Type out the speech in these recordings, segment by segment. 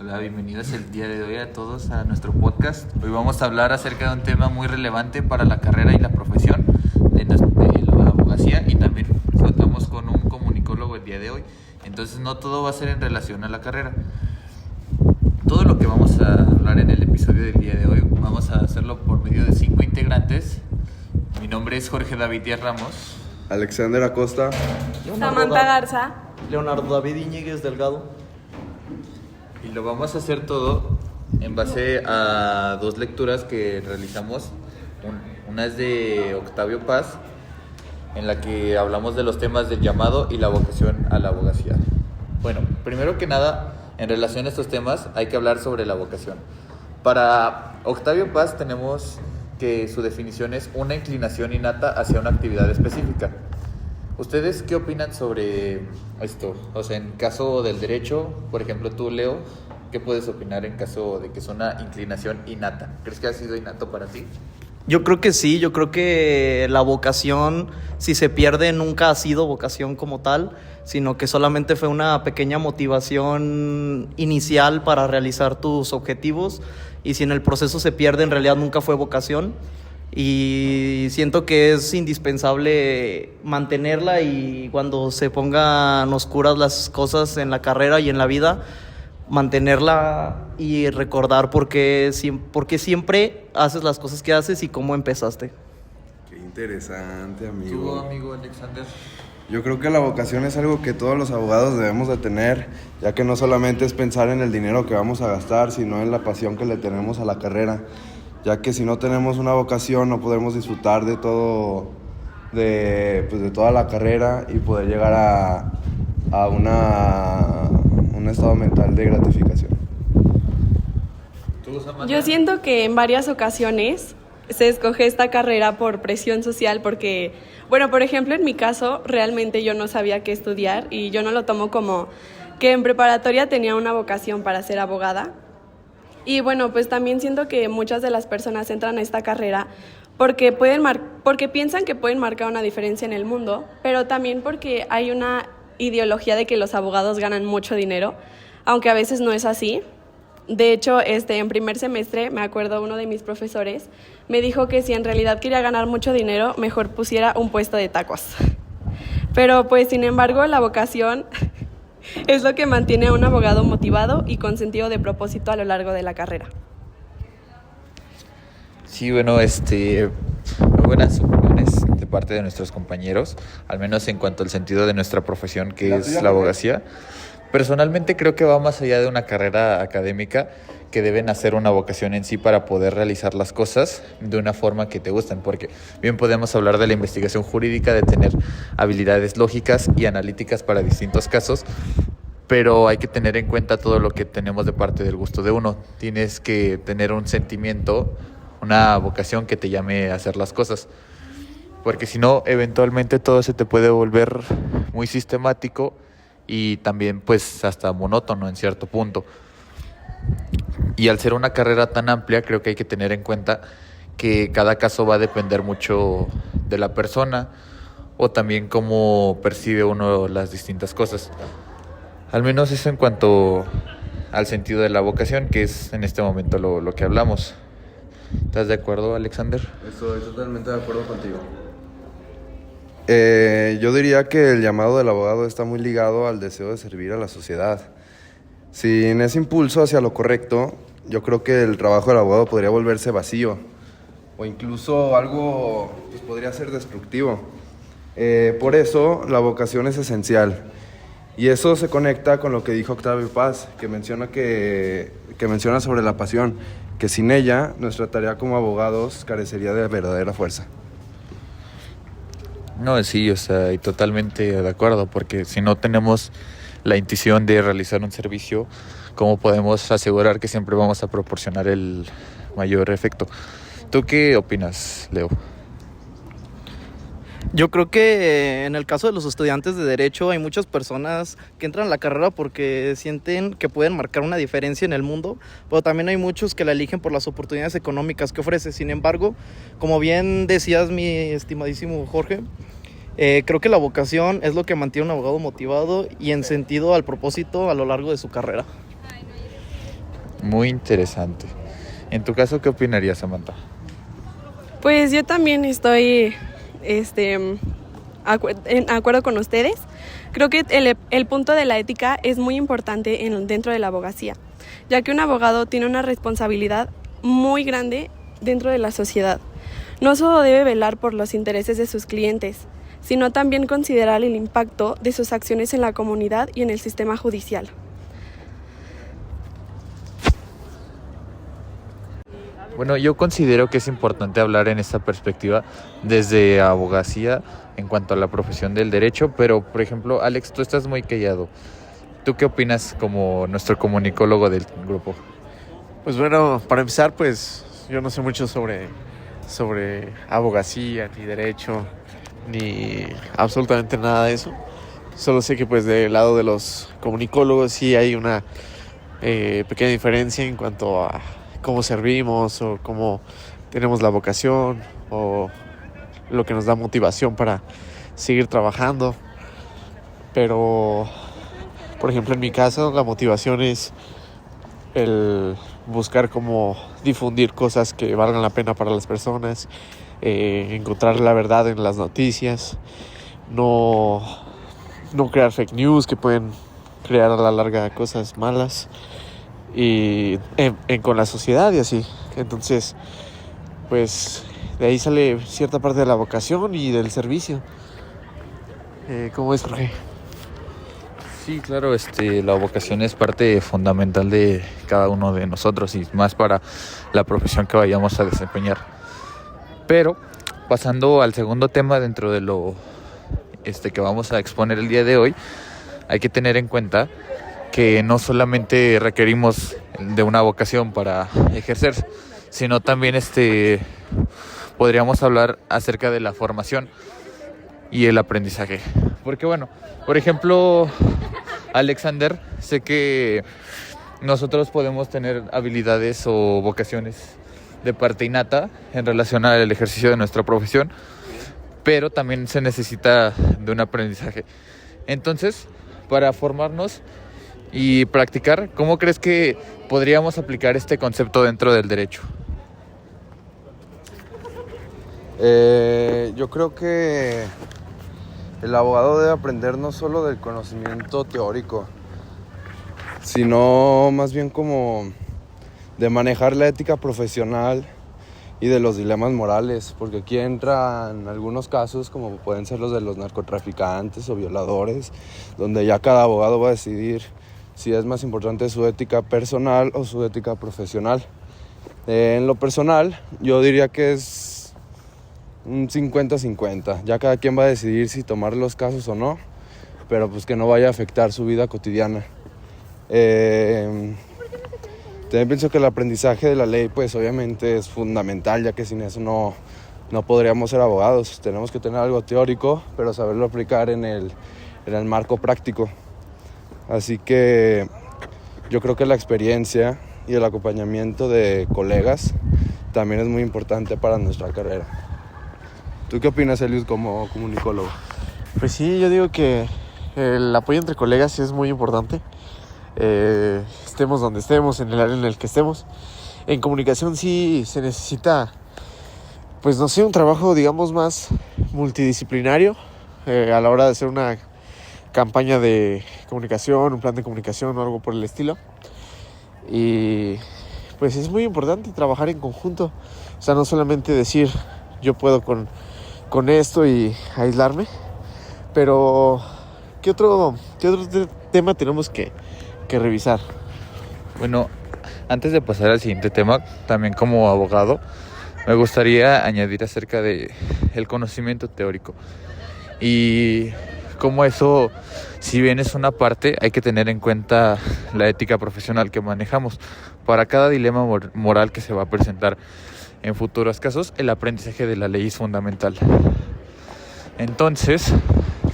Hola, bienvenidos el día de hoy a todos a nuestro podcast. Hoy vamos a hablar acerca de un tema muy relevante para la carrera y la profesión de la abogacía, y también contamos con un comunicólogo el día de hoy. Entonces no todo va a ser en relación a la carrera. Todo lo que vamos a hablar en el episodio del día de hoy vamos a hacerlo por medio de 5 integrantes. Mi nombre es Jorge David Díaz Ramos. Alexander Acosta. Samantha Garza. Leonardo David Iñiguez Delgado. Y lo vamos a hacer todo en base a 2 lecturas que realizamos. Una es de Octavio Paz, en la que hablamos de los temas del llamado y la vocación a la abogacía. Bueno, primero que nada, en relación a estos temas, hay que hablar sobre la vocación. Para Octavio Paz tenemos que su definición es una inclinación innata hacia una actividad específica. ¿Ustedes qué opinan sobre esto? O sea, en caso del derecho, por ejemplo, tú, Leo, ¿qué puedes opinar en caso de que es una inclinación innata? ¿Crees que ha sido innato para ti? Yo creo que sí, yo creo que la vocación, si se pierde, nunca ha sido vocación como tal, sino que solamente fue una pequeña motivación inicial para realizar tus objetivos, y si en el proceso se pierde, en realidad nunca fue vocación. Y siento que es indispensable mantenerla, y cuando se pongan oscuras las cosas en la carrera y en la vida, mantenerla y recordar por qué siempre haces las cosas que haces y cómo empezaste. Qué interesante, amigo. ¿Tú, amigo Alexander? Yo creo que la vocación es algo que todos los abogados debemos de tener, ya que no solamente es pensar en el dinero que vamos a gastar, sino en la pasión que le tenemos a la carrera, ya que si no tenemos una vocación no podemos disfrutar de todo, de toda la carrera, y poder llegar a un estado mental de gratificación. ¿Tú, Samantha? Yo siento que en varias ocasiones se escoge esta carrera por presión social porque, bueno, por ejemplo, en mi caso, realmente yo no sabía qué estudiar y yo no lo tomo como que en preparatoria tenía una vocación para ser abogada. Y bueno, pues también siento que muchas de las personas entran a esta carrera porque porque piensan que pueden marcar una diferencia en el mundo, pero también porque hay una ideología de que los abogados ganan mucho dinero, aunque a veces no es así. De hecho, en primer semestre, me acuerdo, uno de mis profesores me dijo que si en realidad quería ganar mucho dinero, mejor pusiera un puesto de tacos. Pero pues, sin embargo, la vocación es lo que mantiene a un abogado motivado y con sentido de propósito a lo largo de la carrera. Sí, bueno, muy buenas opiniones de parte de nuestros compañeros, al menos en cuanto al sentido de nuestra profesión, que es la abogacía. Personalmente creo que va más allá de una carrera académica, que deben hacer una vocación en sí para poder realizar las cosas de una forma que te gusten, porque bien podemos hablar de la investigación jurídica, de tener habilidades lógicas y analíticas para distintos casos, pero hay que tener en cuenta todo lo que tenemos de parte del gusto de uno. Tienes que tener un sentimiento, una vocación que te llame a hacer las cosas, porque si no, eventualmente todo se te puede volver muy sistemático y también pues hasta monótono en cierto punto. Y al ser una carrera tan amplia, creo que hay que tener en cuenta que cada caso va a depender mucho de la persona, o también cómo percibe uno las distintas cosas. Al menos eso en cuanto al sentido de la vocación, que es en este momento lo que hablamos. ¿Estás de acuerdo, Alexander? Estoy totalmente de acuerdo contigo. Yo diría que el llamado del abogado está muy ligado al deseo de servir a la sociedad. Sin ese impulso hacia lo correcto, yo creo que el trabajo del abogado podría volverse vacío, o incluso algo podría ser destructivo. Por eso la vocación es esencial, y eso se conecta con lo que dijo Octavio Paz, que menciona sobre la pasión, que sin ella nuestra tarea como abogados carecería de verdadera fuerza. No, sí, o sea, y totalmente de acuerdo, porque si no tenemos la intuición de realizar un servicio, ¿cómo podemos asegurar que siempre vamos a proporcionar el mayor efecto? ¿Tú qué opinas, Leo? Yo creo que en el caso de los estudiantes de Derecho hay muchas personas que entran a la carrera porque sienten que pueden marcar una diferencia en el mundo, pero también hay muchos que la eligen por las oportunidades económicas que ofrece. Sin embargo, como bien decías, mi estimadísimo Jorge, creo que la vocación es lo que mantiene a un abogado motivado y en sentido al propósito a lo largo de su carrera. Muy interesante. En tu caso, ¿qué opinarías, Samantha? Pues yo también estoy en acuerdo con ustedes. Creo que el punto de la ética es muy importante dentro de la abogacía, ya que un abogado tiene una responsabilidad muy grande dentro de la sociedad. No solo debe velar por los intereses de sus clientes, sino también considerar el impacto de sus acciones en la comunidad y en el sistema judicial. Bueno, yo considero que es importante hablar en esta perspectiva desde abogacía en cuanto a la profesión del derecho, pero por ejemplo, Alex, tú estás muy callado. ¿Tú qué opinas como nuestro comunicólogo del grupo? Pues bueno, para empezar, pues yo no sé mucho sobre abogacía, ni derecho, ni absolutamente nada de eso. Solo sé que pues del lado de los comunicólogos sí hay una pequeña diferencia en cuanto a cómo servimos o cómo tenemos la vocación o lo que nos da motivación para seguir trabajando. Pero, por ejemplo, en mi caso, la motivación es el buscar cómo difundir cosas que valgan la pena para las personas, encontrar la verdad en las noticias, no crear fake news que pueden crear a la larga cosas malas y con la sociedad y así. Entonces, pues de ahí sale cierta parte de la vocación y del servicio. ¿Cómo es, Jorge? Sí, claro, la vocación es parte fundamental de cada uno de nosotros y más para la profesión que vayamos a desempeñar. Pero, pasando al segundo tema dentro de lo que vamos a exponer el día de hoy, hay que tener en cuenta que no solamente requerimos de una vocación para ejercer, sino también podríamos hablar acerca de la formación y el aprendizaje. Porque bueno, por ejemplo, Alexander, sé que nosotros podemos tener habilidades o vocaciones de parte innata en relación al ejercicio de nuestra profesión, pero también se necesita de un aprendizaje. Entonces, para formarnos y practicar, ¿cómo crees que podríamos aplicar este concepto dentro del derecho? Yo creo que el abogado debe aprender no solo del conocimiento teórico, sino más bien como de manejar la ética profesional y de los dilemas morales, porque aquí entran algunos casos como pueden ser los de los narcotraficantes o violadores, donde ya cada abogado va a decidir si es más importante su ética personal o su ética profesional. En lo personal, yo diría que es un 50-50. Ya cada quien va a decidir si tomar los casos o no, pero pues que no vaya a afectar su vida cotidiana. También pienso que el aprendizaje de la ley pues obviamente es fundamental, ya que sin eso no podríamos ser abogados. Tenemos que tener algo teórico, pero saberlo aplicar en el marco práctico. Así que yo creo que la experiencia y el acompañamiento de colegas también es muy importante para nuestra carrera. ¿Tú qué opinas, Eliud, como comunicólogo? Pues sí, yo digo que el apoyo entre colegas sí es muy importante. Estemos donde estemos, en el área en el que estemos. En comunicación sí se necesita, pues no sé, un trabajo, digamos, más multidisciplinario a la hora de hacer una campaña de comunicación, un plan de comunicación o algo por el estilo. Y pues es muy importante trabajar en conjunto. O sea, no solamente decir yo puedo con esto y aislarme, pero ¿qué otro tema tenemos que revisar? Bueno, antes de pasar al siguiente tema, también como abogado, me gustaría añadir acerca de el conocimiento teórico y cómo eso, si bien es una parte, hay que tener en cuenta la ética profesional que manejamos. Para cada dilema moral que se va a presentar en futuros casos, el aprendizaje de la ley es fundamental. Entonces,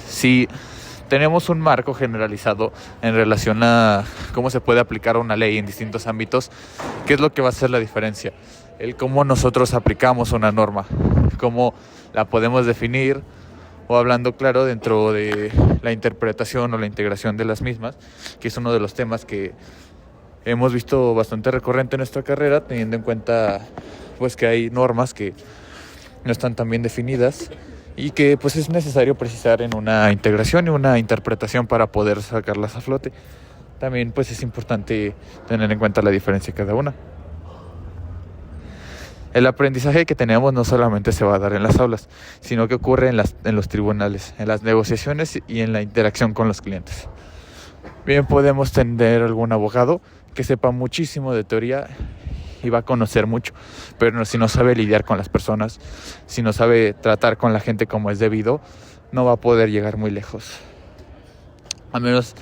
si tenemos un marco generalizado en relación a cómo se puede aplicar una ley en distintos ámbitos, ¿qué es lo que va a hacer la diferencia? El cómo nosotros aplicamos una norma, cómo la podemos definir, o hablando claro dentro de la interpretación o la integración de las mismas, que es uno de los temas que hemos visto bastante recurrente en nuestra carrera, teniendo en cuenta pues que hay normas que no están tan bien definidas y que pues es necesario precisar en una integración y una interpretación para poder sacarlas a flote. También pues es importante tener en cuenta la diferencia de cada una. El aprendizaje que tenemos no solamente se va a dar en las aulas, sino que ocurre en los tribunales, en las negociaciones y en la interacción con los clientes. Bien, podemos tener algún abogado que sepa muchísimo de teoría y va a conocer mucho, pero si no sabe lidiar con las personas, si no sabe tratar con la gente como es debido, no va a poder llegar muy lejos. Al menos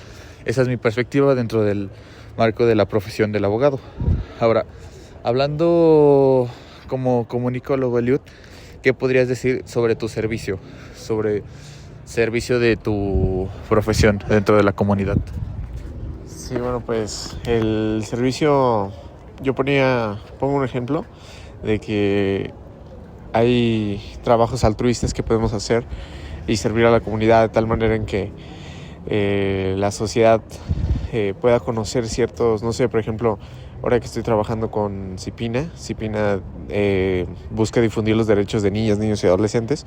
esa es mi perspectiva dentro del marco de la profesión del abogado. Ahora, hablando como comunicólogo, Eliud, ¿qué podrías decir sobre tu servicio, sobre servicio de tu profesión dentro de la comunidad? Sí, bueno, pues el servicio, pongo un ejemplo de que hay trabajos altruistas que podemos hacer y servir a la comunidad de tal manera en que la sociedad pueda conocer ciertos, no sé, por ejemplo, ahora que estoy trabajando con CIPINA busca difundir los derechos de niñas, niños y adolescentes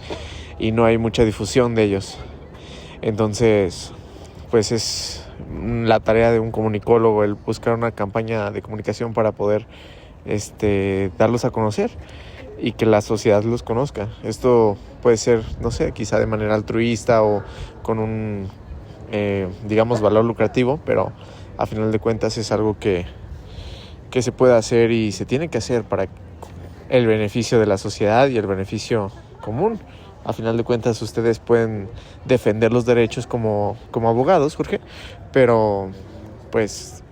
y no hay mucha difusión de ellos. Entonces, pues es la tarea de un comunicólogo el buscar una campaña de comunicación para poder darlos a conocer y que la sociedad los conozca. Esto puede ser, no sé, quizá de manera altruista o con un, valor lucrativo, pero a final de cuentas es algo que se puede hacer y se tiene que hacer para el beneficio de la sociedad y el beneficio común. A final de cuentas ustedes pueden defender los derechos como abogados, Jorge, pero pues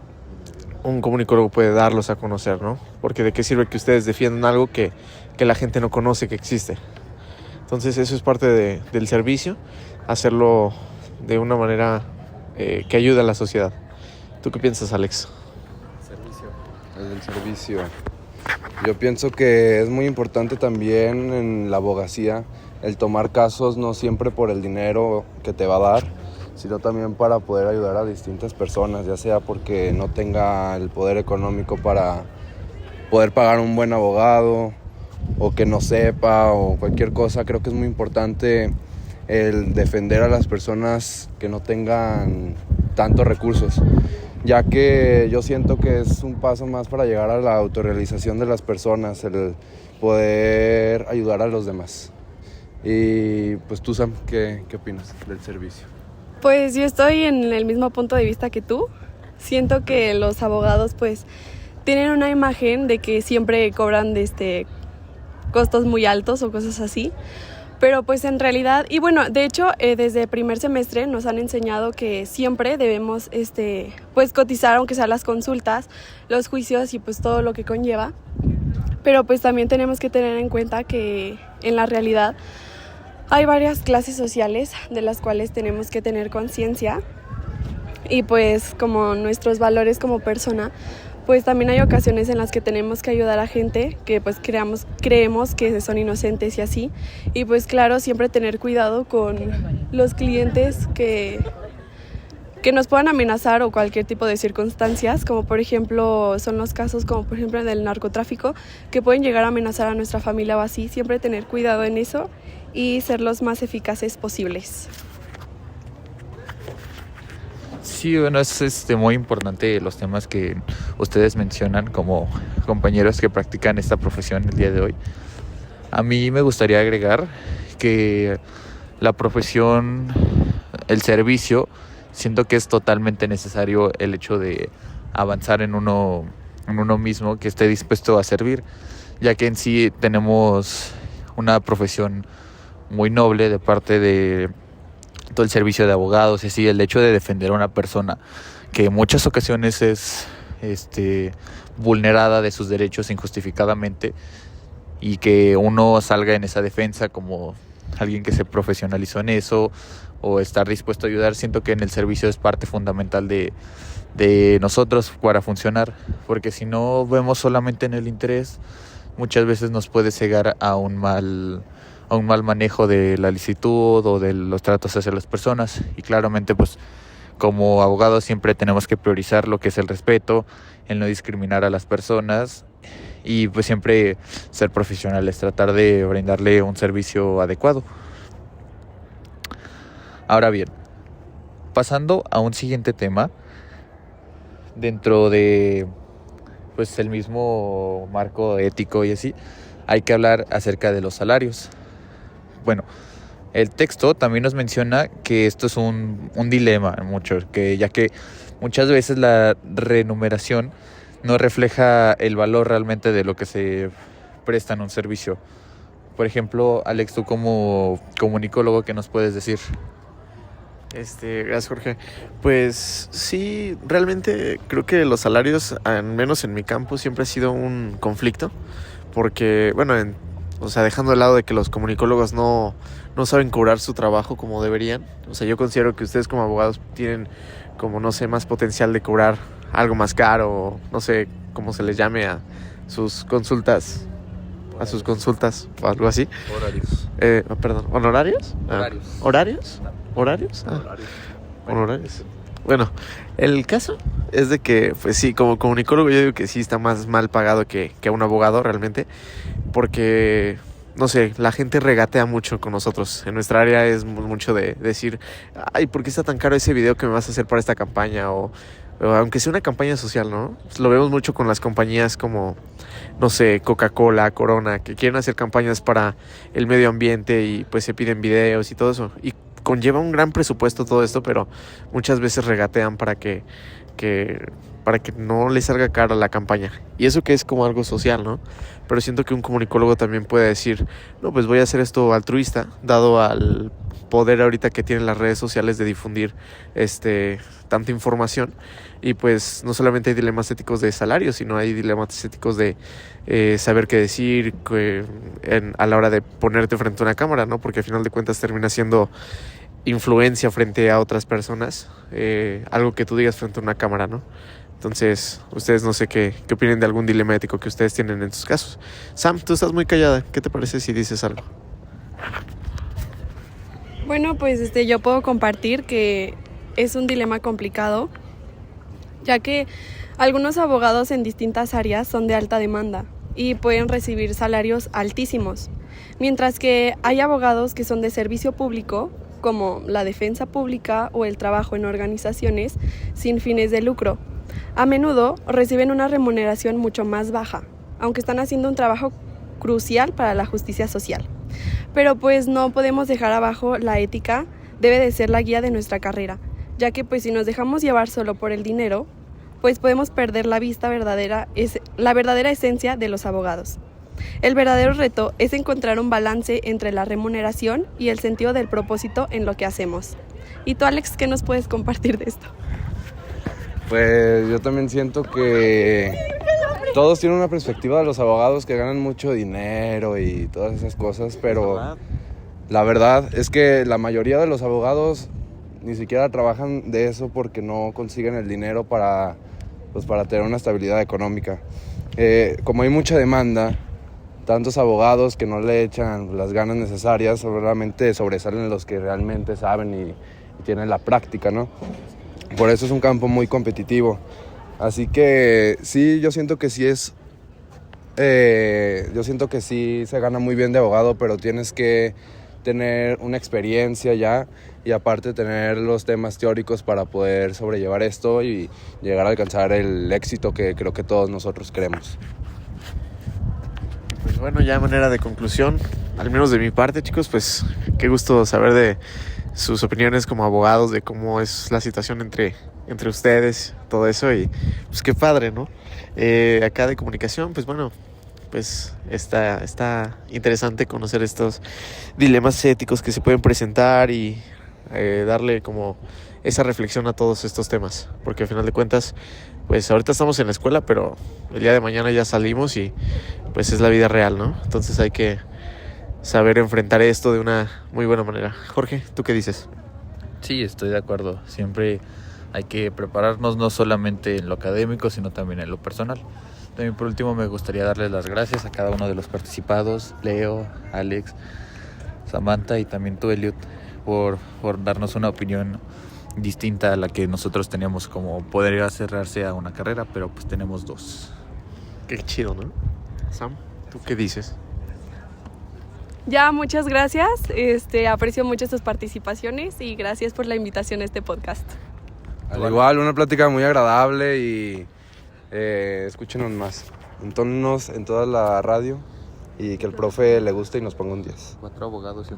un comunicólogo puede darlos a conocer, ¿no? Porque de qué sirve que ustedes defiendan algo que la gente no conoce que existe. Entonces eso es parte del servicio, hacerlo de una manera que ayude a la sociedad. ¿Tú qué piensas, Alex? El servicio. Yo pienso que es muy importante también en la abogacía el tomar casos no siempre por el dinero que te va a dar, sino también para poder ayudar a distintas personas, ya sea porque no tenga el poder económico para poder pagar un buen abogado o que no sepa o cualquier cosa. Creo que es muy importante el defender a las personas que no tengan tantos recursos, ya que yo siento que es un paso más para llegar a la autorrealización de las personas, el poder ayudar a los demás. Y pues tú, Sam, ¿qué opinas del servicio? Pues yo estoy en el mismo punto de vista que tú. Siento que los abogados pues tienen una imagen de que siempre cobran costos muy altos o cosas así. Pero pues en realidad, y bueno, de hecho desde primer semestre nos han enseñado que siempre debemos pues cotizar, aunque sea las consultas, los juicios y pues todo lo que conlleva. Pero pues también tenemos que tener en cuenta que en la realidad hay varias clases sociales de las cuales tenemos que tener conciencia y pues como nuestros valores como persona, pues también hay ocasiones en las que tenemos que ayudar a gente que pues creemos que son inocentes y así. Y pues claro, siempre tener cuidado con los clientes que nos puedan amenazar o cualquier tipo de circunstancias, como por ejemplo son los casos como por ejemplo del narcotráfico, que pueden llegar a amenazar a nuestra familia o así. Siempre tener cuidado en eso y ser los más eficaces posibles. Sí, bueno, es muy importante los temas que ustedes mencionan como compañeros que practican esta profesión el día de hoy. A mí me gustaría agregar que la profesión, el servicio, siento que es totalmente necesario el hecho de avanzar en uno mismo que esté dispuesto a servir, ya que en sí tenemos una profesión muy noble de parte de todo el servicio de abogados y así, el hecho de defender a una persona que en muchas ocasiones es vulnerada de sus derechos injustificadamente y que uno salga en esa defensa como alguien que se profesionalizó en eso o estar dispuesto a ayudar. Siento que en el servicio es parte fundamental de nosotros para funcionar, porque si no vemos solamente en el interés, muchas veces nos puede cegar a un mal manejo de la licitud o de los tratos hacia las personas. Y claramente pues como abogados siempre tenemos que priorizar lo que es el respeto, el no discriminar a las personas y pues siempre ser profesionales, tratar de brindarle un servicio adecuado. Ahora bien, pasando a un siguiente tema, dentro de pues el mismo marco ético y así, hay que hablar acerca de los salarios. Bueno, el texto también nos menciona que esto es un dilema mucho, ya que muchas veces la remuneración no refleja el valor realmente de lo que se presta en un servicio. Por ejemplo, Alex, tú como comunicólogo, ¿qué nos puedes decir? Gracias, Jorge. Pues sí, realmente creo que los salarios, al menos en mi campo, siempre ha sido un conflicto, porque, bueno, o sea, dejando de lado de que los comunicólogos no saben cobrar su trabajo como deberían, o sea, yo considero que ustedes como abogados tienen como, no sé, más potencial de cobrar algo más caro, o no sé cómo se les llame a sus consultas, o algo así. Horarios. Perdón, ¿honorarios? Horarios. ¿Horarios? ¿Horarios? Honorarios. Bueno, el caso es de que, pues sí, como comunicólogo yo digo que sí está más mal pagado que un abogado realmente, porque, no sé, la gente regatea mucho con nosotros. En nuestra área es mucho de decir, ay, ¿por qué está tan caro ese video que me vas a hacer para esta campaña? O aunque sea una campaña social, ¿no? Lo vemos mucho con las compañías como, no sé, Coca-Cola, Corona, que quieren hacer campañas para el medio ambiente y pues se piden videos y todo eso. Y conlleva un gran presupuesto todo esto, pero muchas veces regatean para que no les salga cara la campaña. Y eso que es como algo social, ¿no? Pero siento que un comunicólogo también puede decir, no, pues voy a hacer esto altruista, dado al poder ahorita que tienen las redes sociales de difundir tanta información. Y pues no solamente hay dilemas éticos de salario, sino hay dilemas éticos de saber qué decir a la hora de ponerte frente a una cámara, ¿no? Porque al final de cuentas termina siendo influencia frente a otras personas, algo que tú digas frente a una cámara, ¿no? Entonces, ustedes no sé qué opinen de algún dilema ético que ustedes tienen en sus casos. Sam, tú estás muy callada, ¿qué te parece si dices algo? Bueno, pues yo puedo compartir que es un dilema complicado, ya que algunos abogados en distintas áreas son de alta demanda y pueden recibir salarios altísimos, mientras que hay abogados que son de servicio público, como la defensa pública o el trabajo en organizaciones sin fines de lucro. A menudo reciben una remuneración mucho más baja, aunque están haciendo un trabajo crucial para la justicia social. Pero pues no podemos dejar abajo la ética, debe de ser la guía de nuestra carrera, ya que pues si nos dejamos llevar solo por el dinero, pues podemos perder la verdadera esencia de los abogados. El verdadero reto es encontrar un balance entre la remuneración y el sentido del propósito en lo que hacemos. ¿Y tú, Alex, qué nos puedes compartir de esto? Pues yo también siento que todos tienen una perspectiva de los abogados que ganan mucho dinero y todas esas cosas, pero la verdad es que la mayoría de los abogados ni siquiera trabajan de eso porque no consiguen el dinero para tener una estabilidad económica. Como hay mucha demanda, tantos abogados que no le echan las ganas necesarias, solamente sobresalen los que realmente saben y tienen la práctica, ¿no? Por eso es un campo muy competitivo. Así que sí, yo siento que sí se gana muy bien de abogado, pero tienes que tener una experiencia ya y aparte tener los temas teóricos para poder sobrellevar esto y llegar a alcanzar el éxito que creo que todos nosotros queremos. Pues bueno, ya de manera de conclusión, al menos de mi parte, chicos, pues qué gusto saber de sus opiniones como abogados, de cómo es la situación entre ustedes, todo eso, y pues qué padre, ¿no? Acá de comunicación, pues bueno, pues está interesante conocer estos dilemas éticos que se pueden presentar y darle como esa reflexión a todos estos temas, porque al final de cuentas, pues ahorita estamos en la escuela, pero el día de mañana ya salimos y pues es la vida real, ¿no? Entonces hay que saber enfrentar esto de una muy buena manera. Jorge, ¿tú qué dices? Sí, estoy de acuerdo. Siempre hay que prepararnos no solamente en lo académico, sino también en lo personal. También por último me gustaría darles las gracias a cada uno de los participados, Leo, Alex, Samantha y también tú, Eliud, por darnos una opinión distinta a la que nosotros teníamos, como podría cerrarse a una carrera, pero pues tenemos 2. Qué chido, ¿no? Sam, ¿tú qué dices? Ya, muchas gracias. Aprecio mucho sus participaciones y gracias por la invitación a este podcast. Al igual, una plática muy agradable y escúchenos más. Entónnos en toda la radio y que el profe le guste y nos ponga un 10. 4 abogados y